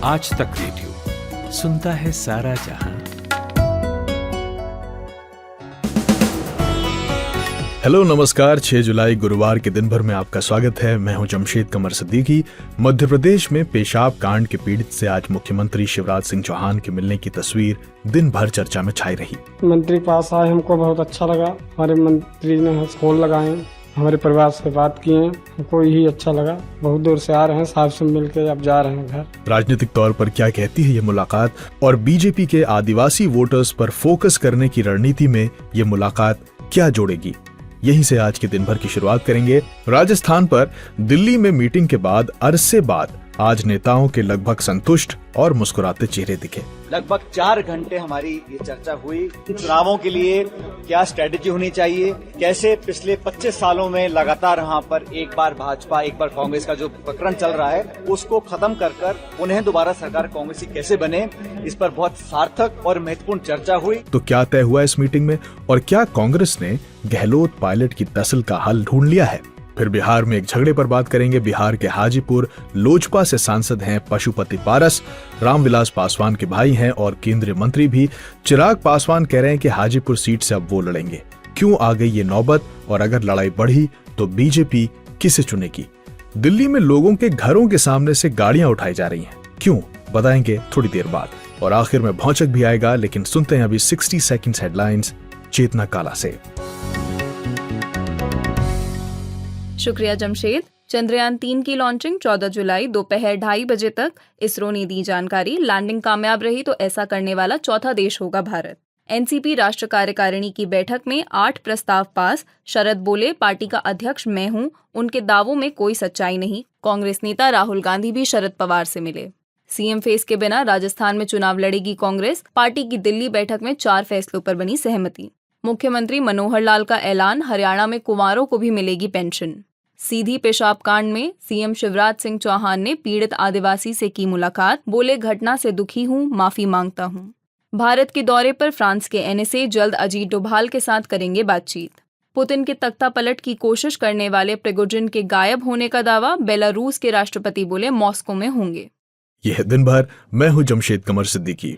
आज तक रेडियो सुनता है सारा जहां। हेलो नमस्कार, 6 जुलाई गुरुवार के दिन भर में आपका स्वागत है। मैं हूं जमशेद कमर सिद्दीकी। मध्य प्रदेश में पेशाब कांड के पीड़ित से आज मुख्यमंत्री शिवराज सिंह चौहान के मिलने की तस्वीर दिन भर चर्चा में छाई रही। मंत्री पास आए, हमको बहुत अच्छा लगा। हमारे मंत्री ने फोन लगाए, हमारे परिवार से बात किए, हमको यही अच्छा लगा। बहुत दूर से आ रहे हैं, साहब से मिल के अब जा रहे हैं घर। राजनीतिक तौर पर क्या कहती है ये मुलाकात, और बीजेपी के आदिवासी वोटर्स पर फोकस करने की रणनीति में ये मुलाकात क्या जोड़ेगी, यहीं से आज के दिन भर की शुरुआत करेंगे। राजस्थान पर दिल्ली में मीटिंग के बाद अरसे बाद आज नेताओं के लगभग संतुष्ट और मुस्कुराते चेहरे दिखे। लगभग 4 घंटे हमारी ये चर्चा हुई। चुनावों के लिए क्या स्ट्रेटेजी होनी चाहिए, कैसे पिछले 25 सालों में लगातार यहाँ पर एक बार भाजपा एक बार कांग्रेस का जो प्रकरण चल रहा है उसको खत्म कर उन्हें दोबारा सरकार कांग्रेस की कैसे बने, इस पर बहुत सार्थक और महत्वपूर्ण चर्चा हुई। तो क्या तय हुआ इस मीटिंग में, और क्या कांग्रेस ने गहलोत पायलट की दसल का हल ढूंढ लिया है? फिर बिहार में एक झगड़े पर बात करेंगे। बिहार के हाजीपुर लोजपा से सांसद हैं पशुपति पारस, रामविलास पासवान के भाई हैं और केंद्रीय मंत्री भी। चिराग पासवान कह रहे हैं कि हाजीपुर सीट से अब वो लड़ेंगे। क्यों आ गई ये नौबत, और अगर लड़ाई बढ़ी तो बीजेपी किसे चुनेगी? दिल्ली में लोगों के घरों के सामने से गाड़ियां उठाई जा रही हैं, क्यों, बताएंगे थोड़ी देर बाद। और आखिर में भौचक भी आएगा, लेकिन सुनते हैं अभी 60 सेकंड्स हेडलाइंस चेतना काला से। शुक्रिया जमशेद। चंद्रयान 3 की लॉन्चिंग 14 जुलाई दोपहर 2:30 बजे तक। इसरो ने दी जानकारी। लैंडिंग कामयाब रही तो ऐसा करने वाला चौथा देश होगा भारत। एनसीपी राष्ट्र कार्यकारिणी की बैठक में 8 प्रस्ताव पास। शरद बोले, पार्टी का अध्यक्ष मैं हूं, उनके दावों में कोई सच्चाई नहीं। कांग्रेस नेता राहुल गांधी भी शरद पवार से मिले। सीएम फेस के बिना राजस्थान में चुनाव लड़ेगी कांग्रेस। पार्टी की दिल्ली बैठक में 4 फैसलों पर बनी सहमति। मुख्यमंत्री मनोहर लाल का ऐलान, हरियाणा में कुंवारों को भी मिलेगी पेंशन। सीधी पेशाब कांड में सीएम शिवराज सिंह चौहान ने पीड़ित आदिवासी से की मुलाकात। बोले, घटना से दुखी हूं, माफी मांगता हूं। भारत के दौरे पर फ्रांस के एनएसए जल्द अजीत डोभाल के साथ करेंगे बातचीत। पुतिन के तख्ता पलट की कोशिश करने वाले प्रिगोजिन के गायब होने का दावा। बेलारूस के राष्ट्रपति बोले, मॉस्को में होंगे। यह दिन भर मैं हूं जमशेद कमर सिद्दीकी।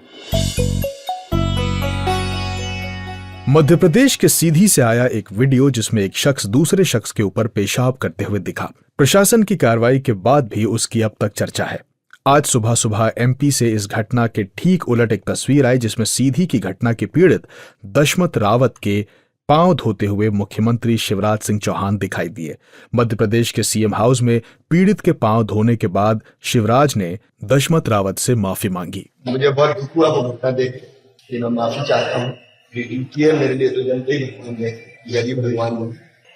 मध्य प्रदेश के सीधी से आया एक वीडियो जिसमें एक शख्स दूसरे शख्स के ऊपर पेशाब करते हुए दिखा। प्रशासन की कार्रवाई के बाद भी उसकी अब तक चर्चा है। आज सुबह सुबह एमपी से इस घटना के ठीक उलट एक तस्वीर आई जिसमें सीधी की घटना के पीड़ित दशमत रावत के पांव धोते हुए मुख्यमंत्री शिवराज सिंह चौहान दिखाई दिए। मध्य प्रदेश के सीएम हाउस में पीड़ित के पांव धोने के बाद शिवराज ने दशमत रावत से माफी मांगी। मुझे बहुत दुख हुआ वो घटना देख के, मैं माफी चाहता हूँ। किया मेरे लिए तो जनते ही गरीब भगवान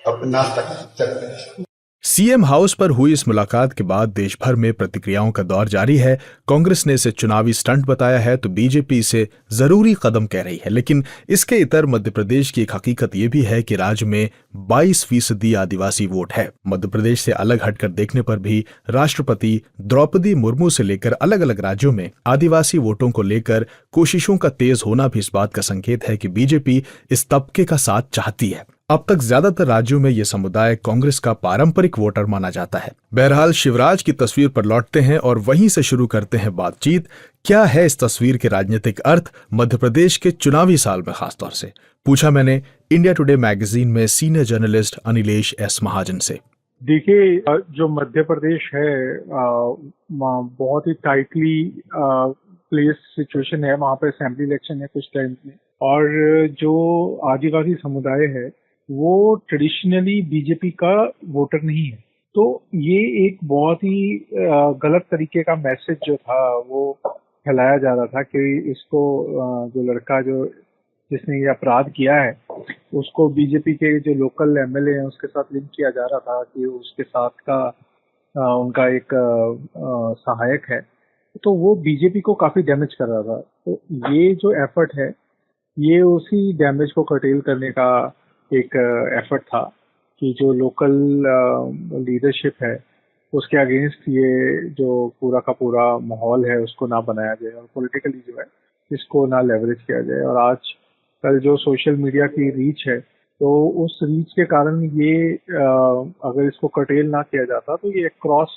अपना तक। सीएम हाउस पर हुई इस मुलाकात के बाद देश भर में प्रतिक्रियाओं का दौर जारी है। कांग्रेस ने इसे चुनावी स्टंट बताया है तो बीजेपी इसे जरूरी कदम कह रही है। लेकिन इसके इतर मध्य प्रदेश की एक हकीकत यह भी है कि राज्य में 22% आदिवासी वोट है। मध्य प्रदेश से अलग हटकर देखने पर भी राष्ट्रपति द्रौपदी मुर्मू से लेकर अलग अलग राज्यों में आदिवासी वोटों को लेकर कोशिशों का तेज होना भी इस बात का संकेत है कि बीजेपी इस तबके का साथ चाहती है। अब तक ज्यादातर राज्यों में यह समुदाय कांग्रेस का पारंपरिक वोटर माना जाता है। बहरहाल शिवराज की तस्वीर पर लौटते हैं और वहीं से शुरू करते हैं बातचीत। क्या है इस तस्वीर के राजनीतिक अर्थ मध्य प्रदेश के चुनावी साल में खासतौर से, पूछा मैंने इंडिया टुडे मैगजीन में सीनियर जर्नलिस्ट अनिलेश एस महाजन से। देखिए, जो मध्य प्रदेश है बहुत ही टाइटली प्लेस सिचुएशन है। वहाँ पे असेंबली इलेक्शन है कुछ टाइम में, और जो आदिवासी समुदाय है वो ट्रेडिशनली बीजेपी का वोटर नहीं है। तो ये एक बहुत ही गलत तरीके का मैसेज जो था वो फैलाया जा रहा था कि इसको जो लड़का जिसने ये अपराध किया है उसको बीजेपी के जो लोकल एमएलए हैं उसके साथ लिंक किया जा रहा था कि उसके साथ का उनका एक सहायक है, तो वो बीजेपी को काफी डैमेज कर रहा था। तो ये जो एफर्ट है ये उसी डैमेज को कर्टेल करने का एक एफर्ट था कि जो लोकल लीडरशिप है उसके अगेंस्ट ये जो पूरा का पूरा माहौल है उसको ना बनाया जाए और पॉलिटिकली जो है इसको ना लेवरेज किया जाए। और आज कल जो सोशल मीडिया की रीच है तो उस रीच के कारण ये अगर इसको कर्टेल ना किया जाता तो ये क्रॉस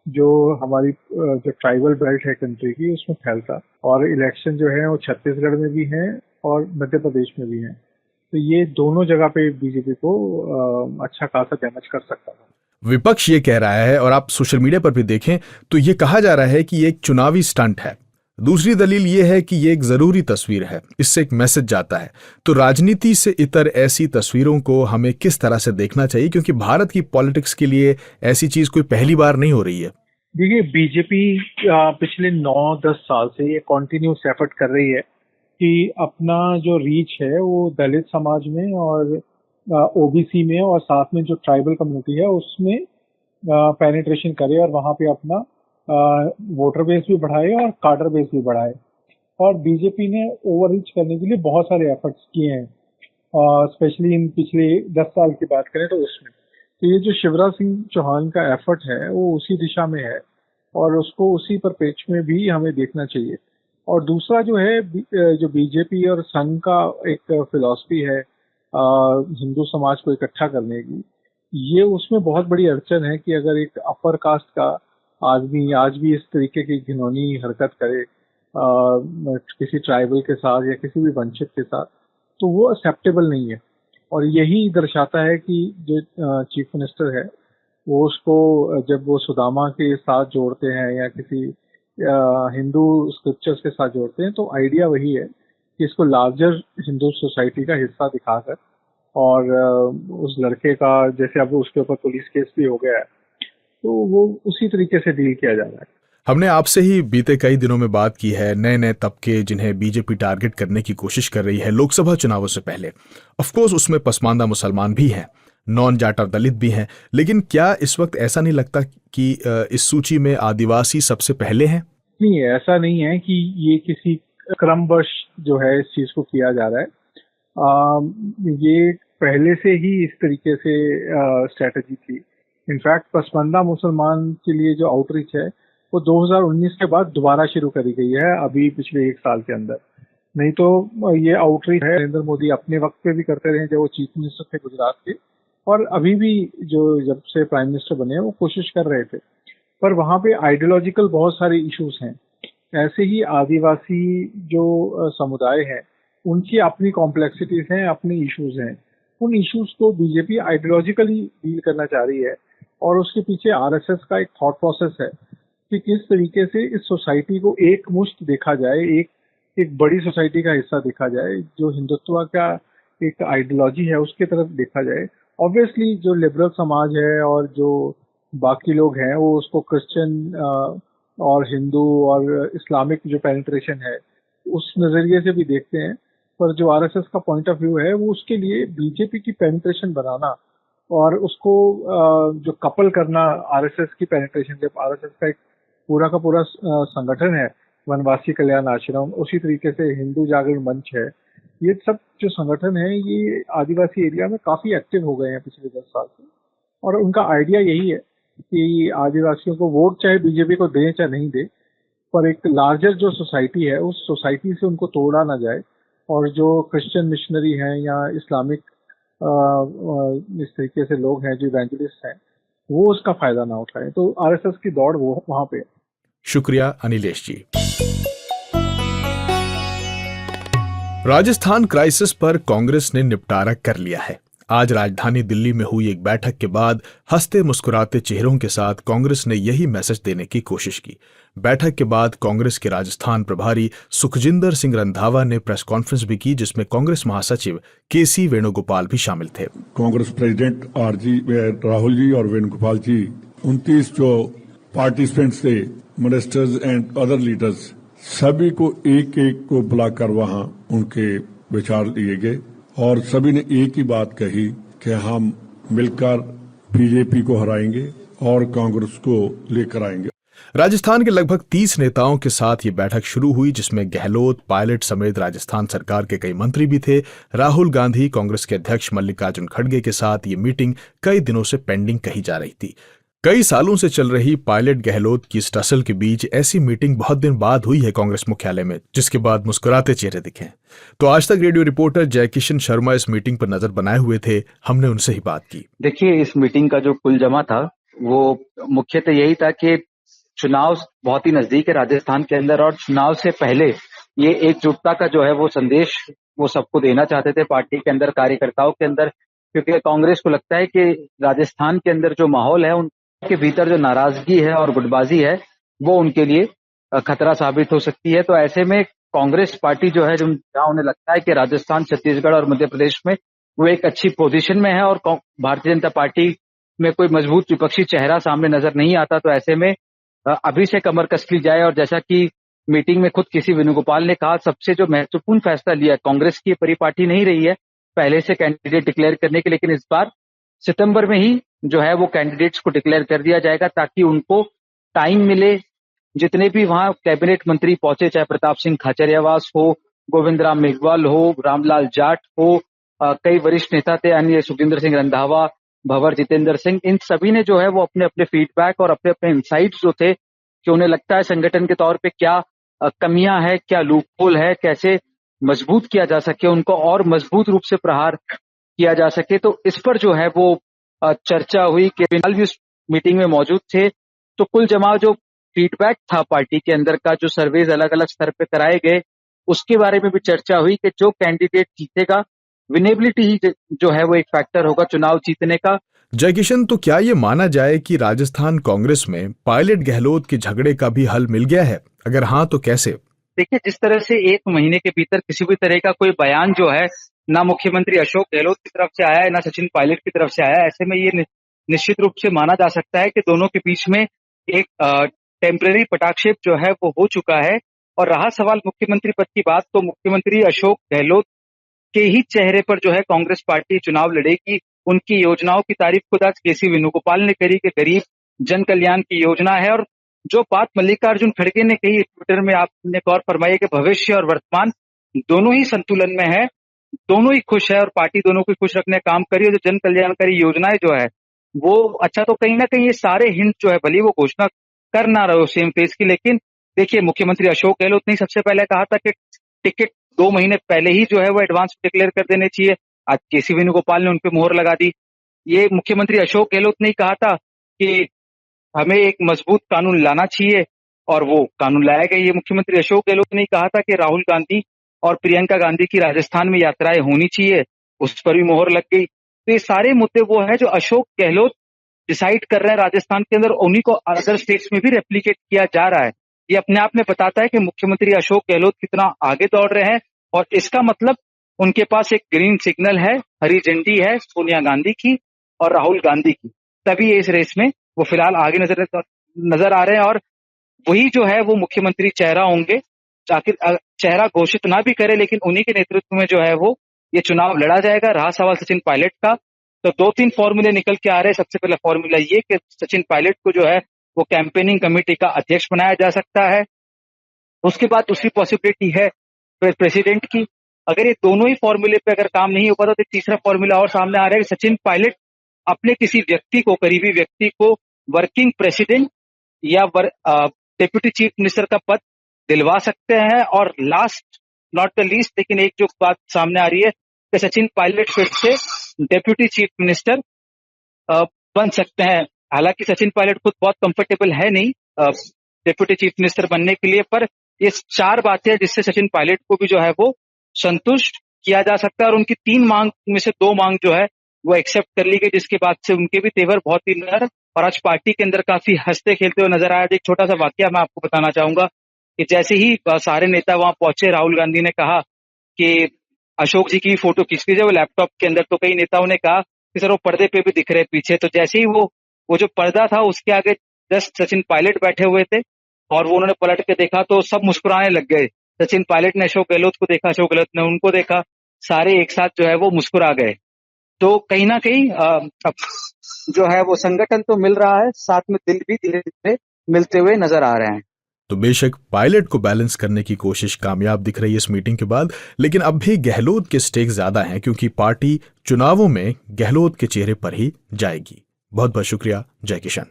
जो हमारी जो ट्राइबल बेल्ट है कंट्री की उसमें फैलता। और इलेक्शन जो है वो छत्तीसगढ़ में भी है और मध्य प्रदेश में भी है, तो ये दोनों जगह पे बीजेपी को अच्छा खासा डैमेज कर सकता था। विपक्ष ये कह रहा है, और आप सोशल मीडिया पर भी देखें तो ये कहा जा रहा है कि ये एक चुनावी स्टंट है। दूसरी दलील ये है कि ये एक जरूरी तस्वीर है, इससे एक मैसेज जाता है। तो राजनीति से इतर ऐसी तस्वीरों को हमें किस तरह से देखना चाहिए, क्योंकि भारत की पॉलिटिक्स के लिए ऐसी चीज कोई पहली बार नहीं हो रही है। देखिए, बीजेपी पिछले 9-10 साल से ये कॉन्टिन्यूस एफर्ट कर रही है कि अपना जो रीच है वो दलित समाज में और ओबीसी में और साथ में जो ट्राइबल कम्युनिटी है उसमें पेनिट्रेशन करे और वहाँ पे अपना वोटर बेस भी बढ़ाए और कार्डर बेस भी बढ़ाए। और बीजेपी ने ओवर रीच करने के लिए बहुत सारे एफर्ट्स किए हैं, स्पेशली इन पिछले 10 साल की बात करें तो उसमें। तो ये जो शिवराज सिंह चौहान का एफर्ट है वो उसी दिशा में है और उसको उसी परिप्रेक्ष्य में भी हमें देखना चाहिए। और दूसरा जो है, जो बीजेपी और संघ का एक फिलॉसफी है हिंदू समाज को इकट्ठा करने की, ये उसमें बहुत बड़ी अड़चन है कि अगर एक अपर कास्ट का आदमी आज भी इस तरीके की घिनौनी हरकत करे किसी ट्राइबल के साथ या किसी भी वंचित के साथ, तो वो एक्सेप्टेबल नहीं है। और यही दर्शाता है कि जो चीफ मिनिस्टर है वो उसको जब वो सुदामा के साथ जोड़ते हैं या किसी हिंदू स्क्रिप्चर्स के साथ जोड़ते हैं, तो आइडिया वही है कि इसको लार्जर हिंदू सोसाइटी का हिस्सा दिखाकर और उस लड़के का, जैसे अब उसके ऊपर पुलिस केस भी हो गया है, तो वो उसी तरीके से डील किया जा रहा है। हमने आपसे ही बीते कई दिनों में बात की है नए नए तबके जिन्हें बीजेपी टारगेट करने की कोशिश कर रही है लोकसभा चुनावों से पहले। ऑफ कोर्स उसमें पसमानदा मुसलमान भी हैं, नॉन जाट और दलित भी हैं, लेकिन क्या इस वक्त ऐसा नहीं लगता कि इस सूची में आदिवासी सबसे पहले हैं? नहीं, ऐसा नहीं है कि ये किसी क्रमवश जो है इस चीज को किया जा रहा है। ये पहले से ही इस तरीके से स्ट्रेटजी थी। इनफैक्ट पसमानदा मुसलमान के लिए जो आउटरीच है वो 2019 के बाद दोबारा शुरू करी गई है, अभी पिछले 1 साल के अंदर। नहीं तो ये आउटरीच है नरेंद्र मोदी अपने वक्त पे भी करते रहे जब वो चीफ मिनिस्टर थे गुजरात के, और अभी भी जो जब से प्राइम मिनिस्टर बने वो कोशिश कर रहे थे। पर वहाँ पे आइडियोलॉजिकल बहुत सारे इश्यूज हैं। ऐसे ही आदिवासी जो समुदाय है उनकी अपनी कॉम्प्लेक्सिटीज हैं, अपने इश्यूज हैं। उन इश्यूज को बीजेपी आइडियोलॉजिकली डील करना चाह रही है और उसके पीछे आरएसएस का एक थॉट प्रोसेस है कि किस तरीके से इस सोसाइटी को एक मुश्त देखा जाए, एक बड़ी सोसाइटी का हिस्सा देखा जाए, जो हिंदुत्व का एक आइडियोलॉजी है उसके तरफ देखा जाए। ऑब्वियसली जो लिबरल समाज है और जो बाकी लोग हैं वो उसको क्रिश्चियन और हिंदू और इस्लामिक जो पेनिट्रेशन है उस नजरिए से भी देखते हैं, पर जो आरएसएस का पॉइंट ऑफ व्यू है वो उसके लिए बीजेपी की पेनिट्रेशन बनाना और उसको जो कपल करना आरएसएस की पेनिट्रेशन, जब आरएसएस का एक पूरा का पूरा संगठन है वनवासी कल्याण आश्रम, उसी तरीके से हिंदू जागरण मंच है, ये सब जो संगठन है ये आदिवासी एरिया में काफी एक्टिव हो गए हैं पिछले 10 साल से। और उनका आइडिया यही है कि आदिवासियों को वोट चाहे बीजेपी को दें चाहे नहीं दे, पर एक लार्जर जो सोसाइटी है उस सोसाइटी से उनको तोड़ा ना जाए और जो क्रिश्चियन मिशनरी हैं या इस्लामिक इस तरीके से लोग हैं जो इवेंजलिस्ट हैं वो उसका फायदा ना उठाएं। तो आरएसएस की दौड़ वो वहां पे है। शुक्रिया अनिलेश जी। राजस्थान क्राइसिस पर कांग्रेस ने निपटारा कर लिया है। आज राजधानी दिल्ली में हुई एक बैठक के बाद हंसते मुस्कुराते चेहरों के साथ कांग्रेस ने यही मैसेज देने की कोशिश की। बैठक के बाद कांग्रेस के राजस्थान प्रभारी सुखजिंदर सिंह रंधावा ने प्रेस कॉन्फ्रेंस भी की, जिसमें कांग्रेस महासचिव केसी वेणुगोपाल भी शामिल थे। कांग्रेस प्रेसिडेंट राहुल जी और वेणुगोपाल जी 29 जो पार्टिसिपेंट्स थे, मिनिस्टर्स एंड अदर लीडर्स, सभी को एक एक को बुलाकर वहां उनके विचार लिए गए और सभी ने एक ही बात कही कि हम मिलकर बीजेपी को हराएंगे और कांग्रेस को लेकर आएंगे। राजस्थान के लगभग 30 नेताओं के साथ ये बैठक शुरू हुई, जिसमें गहलोत, पायलट समेत राजस्थान सरकार के कई मंत्री भी थे। राहुल गांधी, कांग्रेस के अध्यक्ष मल्लिकार्जुन खड़गे के साथ ये मीटिंग कई दिनों से पेंडिंग कही जा रही थी। कई सालों से चल रही पायलट गहलोत की इस टसल के बीच ऐसी मीटिंग बहुत दिन बाद हुई है कांग्रेस मुख्यालय में, जिसके बाद मुस्कुराते चेहरे दिखे। तो आज तक रेडियो रिपोर्टर जयकिशन शर्मा इस मीटिंग पर नजर बनाए हुए थे, हमने उनसे ही बात की। देखिए, इस मीटिंग का जो कुल जमा था वो मुख्यतः यही था कि चुनाव बहुत ही नजदीक है राजस्थान के अंदर, और चुनाव से पहले ये एकजुटता का जो है वो संदेश वो सबको देना चाहते थे पार्टी के अंदर, कार्यकर्ताओं के अंदर, क्योंकि कांग्रेस को लगता है कि राजस्थान के अंदर जो माहौल है उनके भीतर जो नाराजगी है और गुटबाजी है वो उनके लिए खतरा साबित हो सकती है। तो ऐसे में कांग्रेस पार्टी जो है, जहाँ उन्हें लगता है कि राजस्थान, छत्तीसगढ़ और मध्य प्रदेश में वो एक अच्छी पोजीशन में है और भारतीय जनता पार्टी में कोई मजबूत विपक्षी चेहरा सामने नजर नहीं आता, तो ऐसे में अभी से कमर कस ली जाए। और जैसा कि मीटिंग में खुद केसी वेणुगोपाल ने कहा, सबसे जो महत्वपूर्ण फैसला लिया, कांग्रेस की परिपाटी नहीं रही है पहले से कैंडिडेट डिक्लेयर करने की, लेकिन इस बार सितंबर में ही जो है वो कैंडिडेट्स को डिक्लेयर कर दिया जाएगा ताकि उनको टाइम मिले। जितने भी वहां कैबिनेट मंत्री पहुंचे, चाहे प्रताप सिंह खाचरियावास हो, गोविंद राम मेघवाल हो, रामलाल जाट हो, कई वरिष्ठ नेता थे अन्य, सुखजिंदर सिंह रंधावा, भंवर जितेंद्र सिंह, इन सभी ने जो है वो अपने अपने फीडबैक और अपने अपने इंसाइट्स जो थे कि उन्हें लगता है संगठन के तौर पे क्या कमियां है, क्या लूपहोल है, कैसे मजबूत किया जा सके, उनको और मजबूत रूप से प्रहार किया जा सके। तो इस पर जो है वो चर्चा हुई कि फिलहाल भी उस मीटिंग में मौजूद थे। तो कुल जमा जो फीडबैक था पार्टी के अंदर का, जो सर्वेज अलग अलग स्तर पे कराए गए, उसके बारे में भी चर्चा हुई कि जो कैंडिडेट जीतेगा, विनेबिलिटी ही जो है वो एक फैक्टर होगा चुनाव जीतने का। जयकिशन, तो क्या ये माना जाए कि राजस्थान कांग्रेस में पायलट गहलोत के झगड़े का भी हल मिल गया है? अगर हाँ तो कैसे? देखिए, जिस तरह से एक महीने के भीतर किसी भी तरह का कोई बयान जो है ना मुख्यमंत्री अशोक गहलोत की तरफ से आया है ना सचिन पायलट की तरफ से आया है, ऐसे में ये निश्चित रूप से माना जा सकता है कि दोनों के बीच में एक टेम्परेरी पटाक्षेप जो है वो हो चुका है। और रहा सवाल मुख्यमंत्री पद की बात, तो मुख्यमंत्री अशोक गहलोत के ही चेहरे पर जो है कांग्रेस पार्टी चुनाव लड़ेगी। उनकी योजनाओं की तारीफ खुद आज केसी वेणुगोपाल ने करी कि गरीब जन कल्याण की योजना है। और जो बात मल्लिकार्जुन खड़गे ने कही ट्विटर में, आपने गौर फरमाई कि भविष्य और वर्तमान दोनों ही संतुलन में है, दोनों ही खुश है और पार्टी दोनों को खुश रखने का काम करी है। जो जन कल्याणकारी योजनाएं जो है वो अच्छा, तो कहीं ना कहीं ये सारे हिंट जो है, भले वो घोषणा कर ना रहे हो सेम फेज की, लेकिन देखिए मुख्यमंत्री अशोक गहलोत ने सबसे पहले कहा था कि टिकट 2 महीने पहले ही जो है वो एडवांस डिक्लेयर कर देने चाहिए। आज केसी वेणुगोपाल ने उनपे मोहर लगा दी। ये मुख्यमंत्री अशोक गहलोत ने कहा था कि हमें एक मजबूत कानून लाना चाहिए और वो कानून लाया गया। ये मुख्यमंत्री अशोक गहलोत ने कहा था कि राहुल गांधी और प्रियंका गांधी की राजस्थान में यात्राएं होनी चाहिए, उस पर भी मोहर लग गई। तो ये सारे मुद्दे वो हैं जो अशोक गहलोत डिसाइड कर रहे हैं राजस्थान के अंदर, उन्हीं को अदर स्टेट्स में भी रेप्लिकेट किया जा रहा है। ये अपने आप में बताता है कि मुख्यमंत्री अशोक गहलोत कितना आगे दौड़ रहे हैं। और इसका मतलब उनके पास एक ग्रीन सिग्नल है, हरी झंडी है सोनिया गांधी की और राहुल गांधी की, तभी इस रेस में वो फिलहाल आगे नजर आ रहे हैं। और वही जो है वो मुख्यमंत्री चेहरा होंगे, आखिर चेहरा घोषित ना भी करे लेकिन उन्हीं के नेतृत्व में जो है वो ये चुनाव लड़ा जाएगा। रहा सवाल सचिन पायलट का, तो 2-3 फॉर्मूले निकल के आ रहे हैं। सबसे पहला फॉर्मूला ये कि सचिन पायलट को जो है वो कैंपेनिंग कमेटी का अध्यक्ष बनाया जा सकता है। उसके बाद दूसरी पॉसिबिलिटी है प्रेसिडेंट की। अगर ये दोनों ही फॉर्मूले पे अगर काम नहीं हो पाता तो तीसरा फॉर्मूला और सामने आ रहा है कि सचिन पायलट अपने किसी व्यक्ति को, करीबी व्यक्ति को वर्किंग प्रेसिडेंट या डेप्यूटी चीफ मिनिस्टर का पद दिलवा सकते हैं। और लास्ट नॉट द लीस्ट, लेकिन एक जो बात सामने आ रही है कि सचिन पायलट फिर से डेप्यूटी चीफ मिनिस्टर बन सकते हैं। हालांकि सचिन पायलट खुद बहुत कंफर्टेबल है नहीं डेप्यूटी चीफ मिनिस्टर बनने के लिए, पर ये 4 बातें हैं जिससे सचिन पायलट को भी जो है वो संतुष्ट किया जा सकता है। और उनकी 3 मांग में से 2 मांग जो है वो एक्सेप्ट कर ली गई, जिसके बाद से उनके भी तेवर बहुत ही नरम और आज पार्टी के अंदर काफी हंसते खेलते हुए नजर आया। एक छोटा सा वाकया मैं आपको बताना चाहूंगा कि जैसे ही सारे नेता वहां पहुंचे, राहुल गांधी ने कहा कि अशोक जी की फोटो खींच लीजिए वो लैपटॉप के अंदर, तो कई नेताओं ने कहा कि सर वो पर्दे पे भी दिख रहे पीछे। तो जैसे ही वो जो पर्दा था उसके आगे जस्ट सचिन पायलट बैठे हुए थे और वो उन्होंने पलट के देखा तो सब मुस्कुराने लग गए। सचिन पायलट ने अशोक गहलोत को देखा, अशोक गहलोत ने उनको देखा, सारे एक साथ जो है वो मुस्कुरा गए। तो कहीं ना कहीं अब जो है वो संगठन तो मिल रहा है, साथ में दिल भी धीरे धीरे मिलते हुए नजर आ रहे हैं। तो बेशक पायलट को बैलेंस करने की कोशिश कामयाब दिख रही है इस मीटिंग के बाद, लेकिन अब भी गहलोत के स्टेक ज्यादा हैं क्योंकि पार्टी चुनावों में गहलोत के चेहरे पर ही जाएगी। बहुत बहुत शुक्रिया जयकिशन।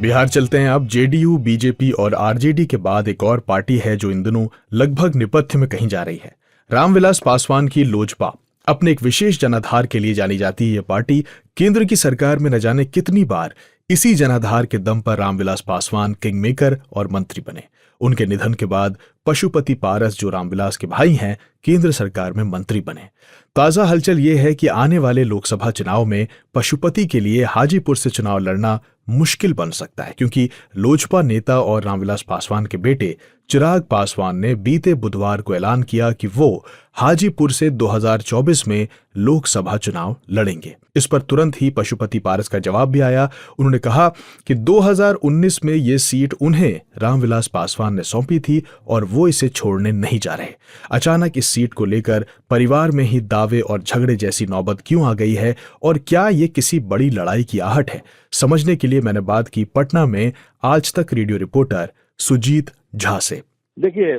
बिहार चलते हैं अब। जेडीयू, बीजेपी और आरजेडी के बाद एक और पार्टी है जो इन दिनों लगभग नेपथ्य में कहीं जा रही है, रामविलास पासवान की लोजपा। अपने एक विशेष जनाधार के लिए जानी जाती है ये पार्टी केंद्र की सरकार में न जाने कितनी बार इसी जनाधार के दम पर रामविलास पासवान किंग मेकर और मंत्री बने। उनके निधन के बाद पशुपति पारस, जो रामविलास के भाई हैं, केंद्र सरकार में मंत्री बने। ताजा हलचल ये है कि आने वाले लोकसभा चुनाव में पशुपति के लिए हाजीपुर से चुनाव लड़ना मुश्किल बन सकता है, क्योंकि लोजपा नेता और रामविलास पासवान के बेटे चिराग पासवान ने बीते बुधवार को ऐलान किया कि वो हाजीपुर से 2024 में लोकसभा चुनाव लड़ेंगे। इस पर तुरंत ही पशुपति पारस का जवाब भी आया। उन्होंने कहा कि 2019 में ये सीट उन्हें रामविलास पासवान ने सौंपी थी और वो इसे छोड़ने नहीं जा रहे। अचानक इस सीट को लेकर परिवार में ही दावे और झगड़े जैसी नौबत क्यों आ गई है और क्या ये किसी बड़ी लड़ाई की आहट है, समझने के लिए मैंने बात की पटना में आज तक रेडियो रिपोर्टर सुजीत झा से। देखिए,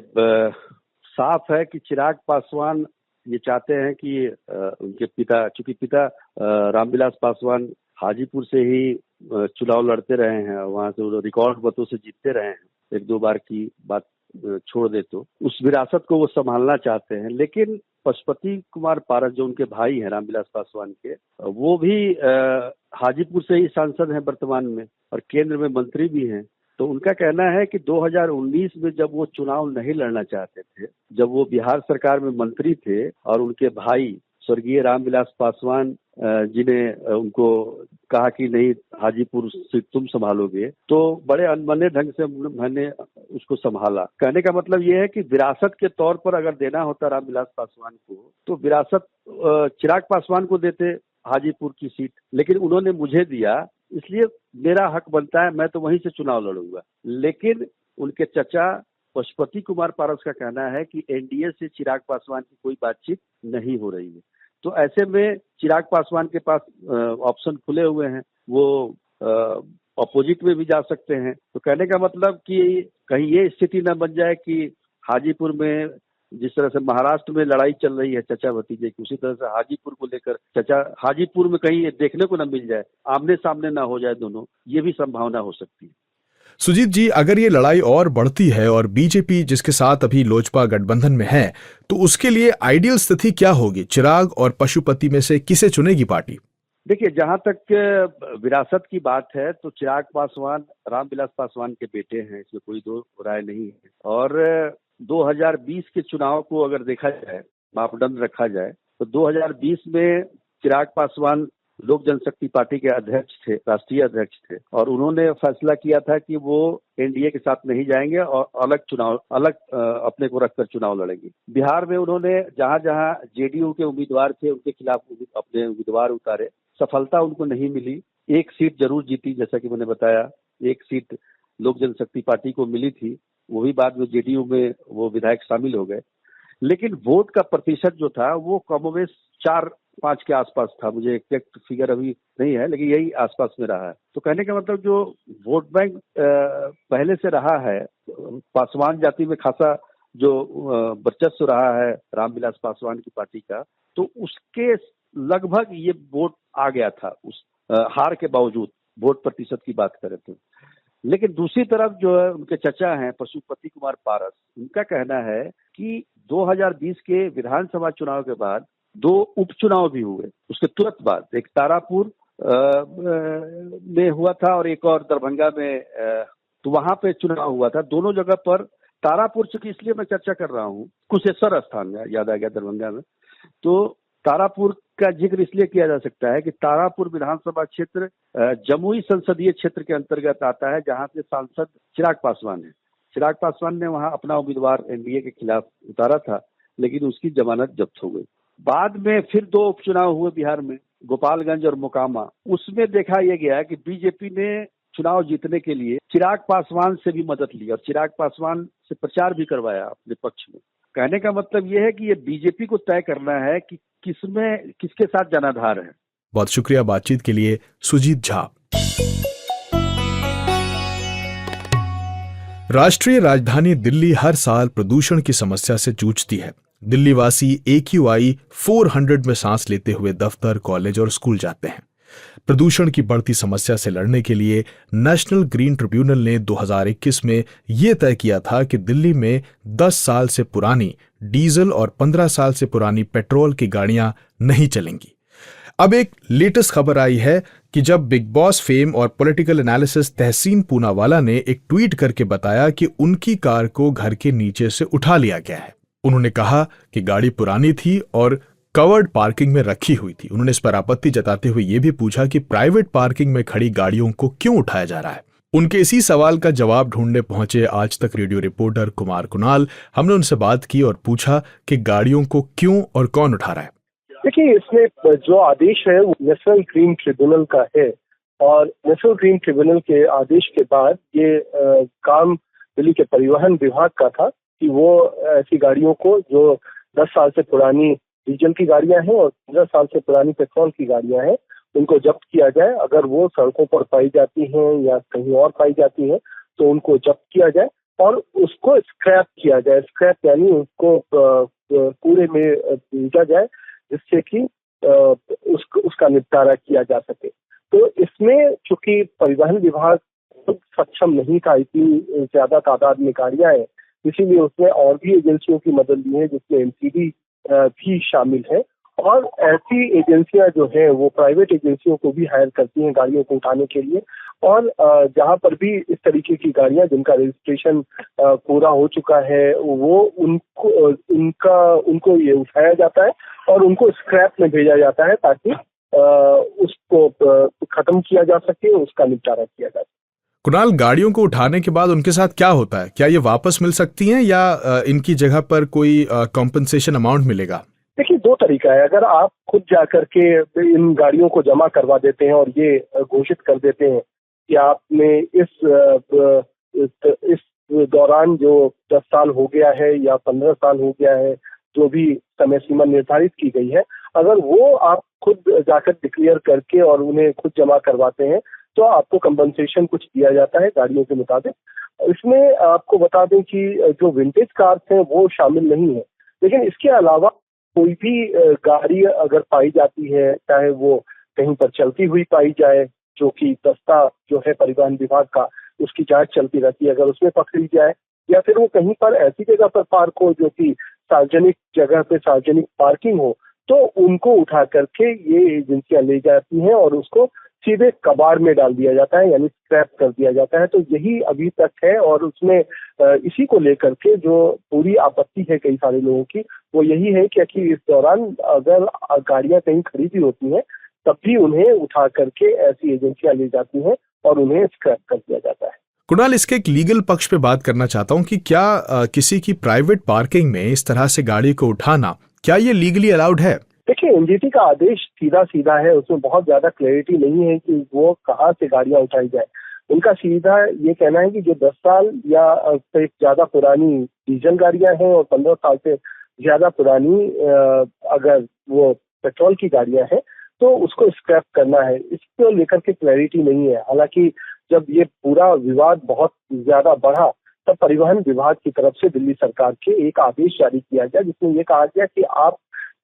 साफ है कि चिराग पासवान ये चाहते हैं कि उनके पिता, चूंकि पिता रामविलास पासवान हाजीपुर से ही चुनाव लड़ते रहे हैं, वहां से वो रिकॉर्ड मतों से जीतते रहे हैं, एक दो बार की बात छोड़ दे तो उस विरासत को वो संभालना चाहते हैं। लेकिन पशुपति कुमार पारस, जो उनके भाई हैं रामविलास पासवान के, वो भी हाजीपुर से ही सांसद हैं वर्तमान में और केंद्र में मंत्री भी हैं। तो उनका कहना है कि 2019 में जब वो चुनाव नहीं लड़ना चाहते थे, जब वो बिहार सरकार में मंत्री थे और उनके भाई स्वर्गीय रामविलास पासवान जिन्हें उनको कहा कि नहीं हाजीपुर सीट तुम संभालोगे, तो बड़े अनबने ढंग से मैंने उसको संभाला। कहने का मतलब ये है कि विरासत के तौर पर अगर देना होता रामविलास पासवान को, तो विरासत चिराग पासवान को देते हाजीपुर की सीट, लेकिन उन्होंने मुझे दिया, इसलिए मेरा हक बनता है, मैं तो वहीं से चुनाव लड़ूंगा। लेकिन उनके चचा पशुपति कुमार पारस का कहना है कि एनडीए से चिराग पासवान की कोई बातचीत नहीं हो रही है। तो ऐसे में चिराग पासवान के पास ऑप्शन खुले हुए हैं, वो अपोजिट में भी जा सकते हैं। तो कहने का मतलब कि कहीं ये स्थिति न बन जाए कि हाजीपुर में जिस तरह से महाराष्ट्र में लड़ाई चल रही है चचा भतीजे की, उसी तरह से हाजीपुर को लेकर चचा हाजीपुर में कहीं देखने को न मिल जाए, आमने सामने ना हो जाए दोनों, ये भी संभावना हो सकती है। सुजीत जी, अगर ये लड़ाई और बढ़ती है और बीजेपी जिसके साथ अभी लोजपा गठबंधन में है, तो उसके लिए आइडियल स्थिति क्या होगी? चिराग और पशुपति में से किसे चुनेगी पार्टी? देखिए, जहां तक विरासत की बात है तो चिराग पासवान रामविलास पासवान के बेटे हैं, इसमें कोई दो राय नहीं है। और 2020 के चुनाव को अगर देखा जाए, मापदंड रखा जाए, तो 2020 में चिराग पासवान लोक जनशक्ति पार्टी के अध्यक्ष थे, राष्ट्रीय अध्यक्ष थे, और उन्होंने फैसला किया था कि वो एनडीए के साथ नहीं जाएंगे और अलग अपने को रखकर चुनाव लड़ेंगे। बिहार में उन्होंने जहां जहां जेडीयू के उम्मीदवार थे उनके खिलाफ अपने उम्मीदवार उतारे, सफलता उनको नहीं मिली। एक सीट जरूर जीती, जैसा कि मैंने बताया, एक सीट लोक जनशक्ति पार्टी को मिली थी, वो भी बाद में जेडीयू में वो विधायक शामिल हो गए। लेकिन वोट का प्रतिशत जो था वो कमोबेश 4-5 के आसपास था, मुझे एग्जैक्ट फिगर अभी नहीं है, लेकिन यही आसपास में रहा है। तो कहने का मतलब जो वोट बैंक पहले से रहा है, पासवान जाति में खासा जो वर्चस्व रहा है रामविलास पासवान की पार्टी का, तो उसके लगभग ये वोट आ गया था उस हार के बावजूद, वोट प्रतिशत की बात करें तो। लेकिन दूसरी तरफ जो है उनके चचा हैं पशुपति कुमार पारस, उनका कहना है कि 2020 के विधानसभा चुनाव के बाद 2 उपचुनाव भी हुए, उसके तुरंत बाद एक तारापुर में हुआ था और एक और दरभंगा में, तो वहां पे चुनाव हुआ था। दोनों जगह पर तारापुर से, इसलिए मैं चर्चा कर रहा हूँ, कुशेश्वर स्थान में याद आ गया दरभंगा में, तो तारापुर का जिक्र इसलिए किया जा सकता है कि तारापुर विधानसभा क्षेत्र जमुई संसदीय क्षेत्र के अंतर्गत आता है, जहां से सांसद चिराग पासवान है। चिराग पासवान ने वहां अपना उम्मीदवार एनडीए के खिलाफ उतारा था, लेकिन उसकी जमानत जब्त हो गई। बाद में फिर 2 उपचुनाव हुए बिहार में, गोपालगंज और मोकामा। उसमें देखा यह गया कि बीजेपी ने चुनाव जीतने के लिए चिराग पासवान से भी मदद ली और चिराग पासवान से प्रचार भी करवाया अपने पक्ष में। कहने का मतलब यह है कि ये बीजेपी को तय करना है कि किसमें किसके साथ जनाधार है। बहुत शुक्रिया बातचीत के लिए सुजीत झा। राष्ट्रीय राजधानी दिल्ली हर साल प्रदूषण की समस्या से जूझती है। दिल्ली वासी AQI 400 में सांस लेते हुए दफ्तर, कॉलेज और स्कूल जाते हैं। प्रदूषण की बढ़ती समस्या से लड़ने के लिए नेशनल ग्रीन ट्रिब्यूनल ने 2021 में यह तय किया था कि दिल्ली में 10 साल से पुरानी डीजल और 15 साल से पुरानी पेट्रोल की गाड़ियां नहीं चलेंगी। अब एक लेटेस्ट खबर आई है कि जब बिग बॉस फेम और पॉलिटिकल एनालिसिस तहसीन पूनावाला ने एक ट्वीट करके बताया कि उनकी कार को घर के नीचे से उठा लिया गया है। उन्होंने कहा कि गाड़ी पुरानी थी और कवर्ड पार्किंग में रखी हुई थी। उन्होंने इस पर आपत्ति जताते हुए यह भी पूछा कि प्राइवेट पार्किंग में खड़ी गाड़ियों को क्यों उठाया जा रहा है। उनके इसी सवाल का जवाब ढूंढने पहुंचे आज तक रेडियो रिपोर्टर कुमार कुणाल। हमने उनसे बात की और पूछा कि गाड़ियों को क्यों और कौन उठा रहा है। देखिए, इसमें जो आदेश है वो नेशनल ग्रीन ट्रिब्यूनल का है और नेशनल ग्रीन ट्रिब्यूनल के आदेश के बाद ये काम दिल्ली के परिवहन विभाग का था कि वो ऐसी गाड़ियों को जो 10 साल से पुरानी डीजल की गाड़ियां हैं और 15 साल से पुरानी पेट्रोल की गाड़ियां हैं उनको जब्त किया जाए। अगर वो सड़कों पर पाई जाती हैं या कहीं और पाई जाती हैं तो उनको जब्त किया जाए और उसको स्क्रैप किया जाए। स्क्रैप यानी उसको कूड़े में भेजा जाए जिससे कि उसका निपटारा किया जा सके। तो इसमें चूंकि परिवहन विभाग खुद सक्षम नहीं था, इतनी ज्यादा तादाद में गाड़ियां हैं, इसीलिए उसने और भी एजेंसियों की मदद ली है जिसमें एमसीडी भी शामिल है। और ऐसी एजेंसियां जो है वो प्राइवेट एजेंसियों को भी हायर करती हैं गाड़ियों को उठाने के लिए। और जहां पर भी इस तरीके की गाड़ियां जिनका रजिस्ट्रेशन पूरा हो चुका है वो उनको ये उठाया जाता है और उनको स्क्रैप में भेजा जाता है ताकि उसको खत्म किया जा सके, उसका निपटारा किया जा सके। कुणाल, गाड़ियों को उठाने के बाद उनके साथ क्या होता है? क्या ये वापस मिल सकती हैं या इनकी जगह पर कोई कॉम्पनसेशन अमाउंट मिलेगा? देखिए, दो तरीका है। अगर आप खुद जाकर के इन गाड़ियों को जमा करवा देते हैं और ये घोषित कर देते हैं कि आपने इस दौरान जो 10 साल हो गया है या 15 साल हो गया है, जो भी समय सीमा निर्धारित की गई है, अगर वो आप खुद जाकर डिक्लेयर करके और उन्हें खुद जमा करवाते हैं तो आपको कंपनसेशन कुछ दिया जाता है गाड़ियों के मुताबिक। इसमें आपको बता दें कि जो विंटेज कार्स हैं वो शामिल नहीं है, लेकिन इसके अलावा कोई भी गाड़ी अगर पाई जाती है, चाहे वो कहीं पर चलती हुई पाई जाए, जो कि दस्ता जो है परिवहन विभाग का उसकी जांच चलती रहती है, अगर उसमें पकड़ी जाए या फिर वो कहीं पर ऐसी जगह पर पार्क हो जो कि सार्वजनिक जगह पे सार्वजनिक पार्किंग हो, तो उनको उठा करके ये एजेंसियां ले जाती हैं और उसको सीधे कबाड़ में डाल दिया जाता है, यानी स्क्रैप कर दिया जाता है। तो यही अभी तक है और उसमें इसी को लेकर के जो पूरी आपत्ति है कई सारे लोगों की, वो यही है कि इस दौरान अगर गाड़ियां कहीं खरीदी होती हैं तब भी उन्हें उठा करके ऐसी एजेंसियां ले जाती हैं और उन्हें स्क्रैप कर दिया जाता है। कुणाल, इसके एक लीगल पक्ष पे बात करना चाहता हूं कि क्या किसी की प्राइवेट पार्किंग में इस तरह से गाड़ी को उठाना, क्या ये लीगली अलाउड है? देखिए, एनजीटी का आदेश सीधा है, उसमें बहुत ज्यादा क्लैरिटी नहीं है कि वो कहाँ से गाड़ियां उठाई जाए। उनका सीधा ये कहना है कि जो 10 साल या से ज्यादा पुरानी डीजल गाड़ियां हैं और 15 साल से ज्यादा पुरानी अगर वो पेट्रोल की गाड़ियां हैं तो उसको स्क्रैप करना है। इसको लेकर के क्लैरिटी नहीं है। हालांकि जब ये पूरा विवाद बहुत ज्यादा बढ़ा तब परिवहन विभाग की तरफ से दिल्ली सरकार के एक आदेश जारी किया गया जिसमें ये कहा गया कि आप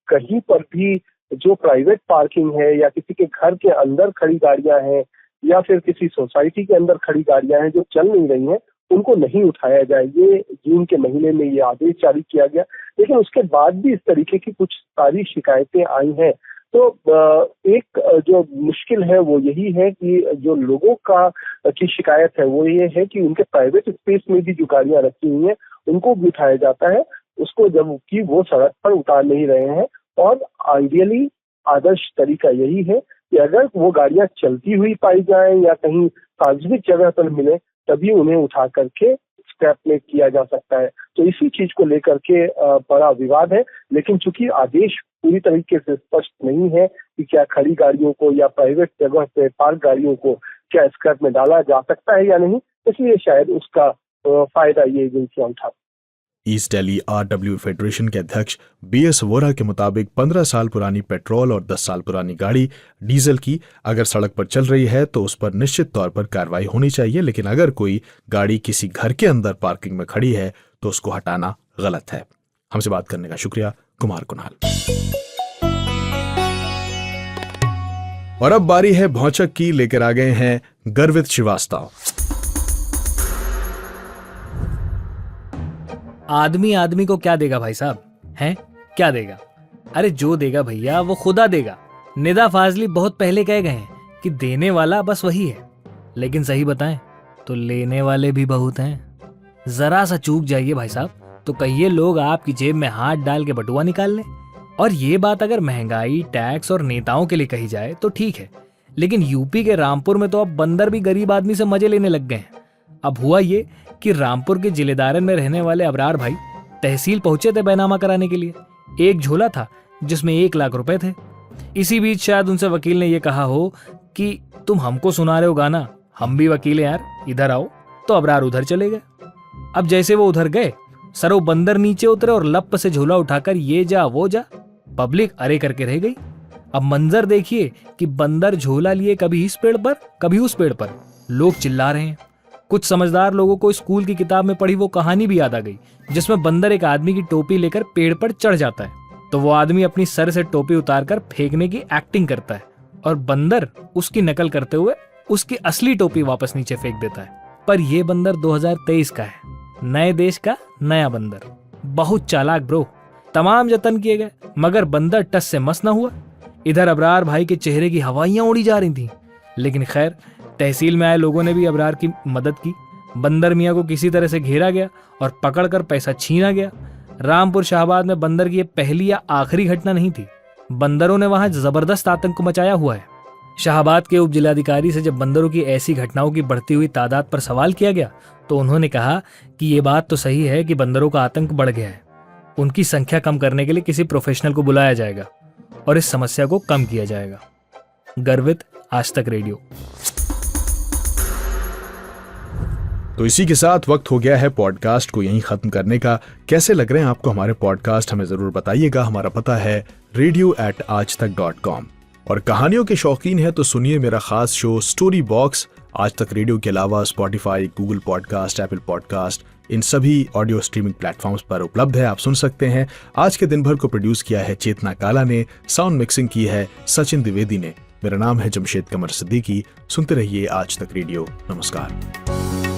कहीं पर भी जो प्राइवेट पार्किंग है या किसी के घर के अंदर खड़ी गाड़ियां हैं या फिर किसी सोसाइटी के अंदर खड़ी गाड़ियां हैं जो चल नहीं रही हैं, उनको नहीं उठाया जाए। ये जून के महीने में ये आदेश जारी किया गया, लेकिन उसके बाद भी इस तरीके की कुछ सारी शिकायतें आई हैं। तो एक जो मुश्किल है वो यही है कि जो लोगों की शिकायत है वो ये है कि उनके प्राइवेट स्पेस में भी जो गाड़ियां रखी हुई हैं उनको भी उठाया जाता है, उसको जबकि वो सड़क पर उतार नहीं रहे हैं। और आइडियली आदर्श तरीका यही है कि अगर वो गाड़ियां चलती हुई पाई जाएं या कहीं सार्वजनिक जगह पर मिले तभी उन्हें उठा करके स्क्रैप में किया जा सकता है। तो इसी चीज को लेकर के बड़ा विवाद है, लेकिन चूंकि आदेश पूरी तरीके से स्पष्ट नहीं है कि क्या खड़ी गाड़ियों को या प्राइवेट जगह पे पार्क गाड़ियों को क्या स्क्रैप में डाला जा सकता है या नहीं, इसलिए शायद उसका फायदा ये एजेंसियां उठा। ईस्ट दिल्ली आरडब्ल्यू फेडरेशन के अध्यक्ष बीएस वोरा के मुताबिक 15 साल पुरानी पेट्रोल और 10 साल पुरानी गाड़ी डीजल की अगर सड़क पर चल रही है तो उस पर निश्चित तौर पर कार्रवाई होनी चाहिए, लेकिन अगर कोई गाड़ी किसी घर के अंदर पार्किंग में खड़ी है तो उसको हटाना गलत है। हमसे बात करने का शुक्रिया, कुमार कुणाल। और अब बारी है भौचक की, लेकर आ गए हैं गर्वित श्रीवास्तव। आदमी आदमी को क्या देगा भाई साहब, हैं क्या देगा? अरे जो देगा भैया वो खुदा देगा। निदा फाजली बहुत पहले कह गए हैं कि देने वाला बस वही है, लेकिन सही बताएं तो लेने वाले भी बहुत हैं। जरा सा चूक जाइए भाई साहब तो कहिए लोग आपकी जेब में हाथ डाल के बटुआ निकाल लें। और ये बात अगर महंगाई, टैक्स और नेताओं के लिए कही जाए तो ठीक है, लेकिन यूपी के रामपुर में तो अब बंदर भी गरीब आदमी से मजे लेने लग गए हैं। अब हुआ ये कि रामपुर के जिलेदारन में रहने वाले अबरार भाई तहसील पहुंचे थे बैनामा कराने के लिए। एक झोला था जिसमें 1 लाख रुपए थे। इसी बीच शायद उनसे वकील ने यह कहा हो कि तुम हमको सुना रहे हो गाना, हम भी वकील हैं यार, इधर आओ। तो अबरार उधर चले गए। अब जैसे वो उधर गए, सरो बंदर नीचे उतरे और लप से झोला उठाकर ये जा वो जा। पब्लिक अरे करके रह गई। अब मंजर देखिए कि बंदर झोला लिए कभी इस पेड़ पर कभी उस पेड़ पर, लोग चिल्ला रहे हैं। कुछ समझदार लोगों को स्कूल की किताब में पढ़ी वो कहानी भी याद आ गई जिसमें बंदर एक आदमी की टोपी लेकर पेड़ पर चढ़ जाता है, तो वो आदमी अपनी सर से टोपी उतारकर फेंकने की एक्टिंग करता है और बंदर उसकी नकल करते हुए उसकी असली टोपी वापस नीचे फेंक देता है। पर यह बंदर 2023 का है, नए देश का नया बंदर। बहुत चालाक ब्रो। तमाम जतन किए गए मगर बंदर टस से मस न हुआ। इधर अबरार भाई के चेहरे की हवाइयां उड़ी जा रही थीं, लेकिन खैर तहसील में आए लोगों ने भी अबरार की मदद की। बंदर मियाँ को किसी तरह से घेरा गया और पकड़कर पैसा छीना गया। रामपुर शाहबाद में बंदर की यह पहली या आखिरी घटना नहीं थी। बंदरों ने वहां जबरदस्त आतंक मचाया हुआ है। शाहबाद के उप जिलाधिकारी से जब बंदरों की ऐसी घटनाओं की बढ़ती हुई तादाद पर सवाल किया गया तो उन्होंने कहा कि ये बात तो सही है कि बंदरों का आतंक बढ़ गया है। उनकी संख्या कम करने के लिए किसी प्रोफेशनल को बुलाया जाएगा और इस समस्या को कम किया जाएगा। गर्वित, आज तक रेडियो। तो इसी के साथ वक्त हो गया है पॉडकास्ट को यहीं खत्म करने का। कैसे लग रहे हैं आपको हमारे पॉडकास्ट, हमें जरूर बताइएगा। हमारा पता है radio@aajtak.com। और कहानियों के शौकीन है तो सुनिए मेरा खास शो स्टोरी बॉक्स। आज तक रेडियो के अलावा Spotify, Google podcast, Apple podcast, इन सभी ऑडियो स्ट्रीमिंग प्लेटफॉर्म्स पर उपलब्ध है, आप सुन सकते हैं। आज के दिन भर को प्रोड्यूस किया है चेतना काला ने, साउंड मिक्सिंग की है सचिन द्विवेदी ने। मेरा नाम है जमशेद कमर सिद्दीकी। सुनते रहिए आज तक रेडियो। नमस्कार।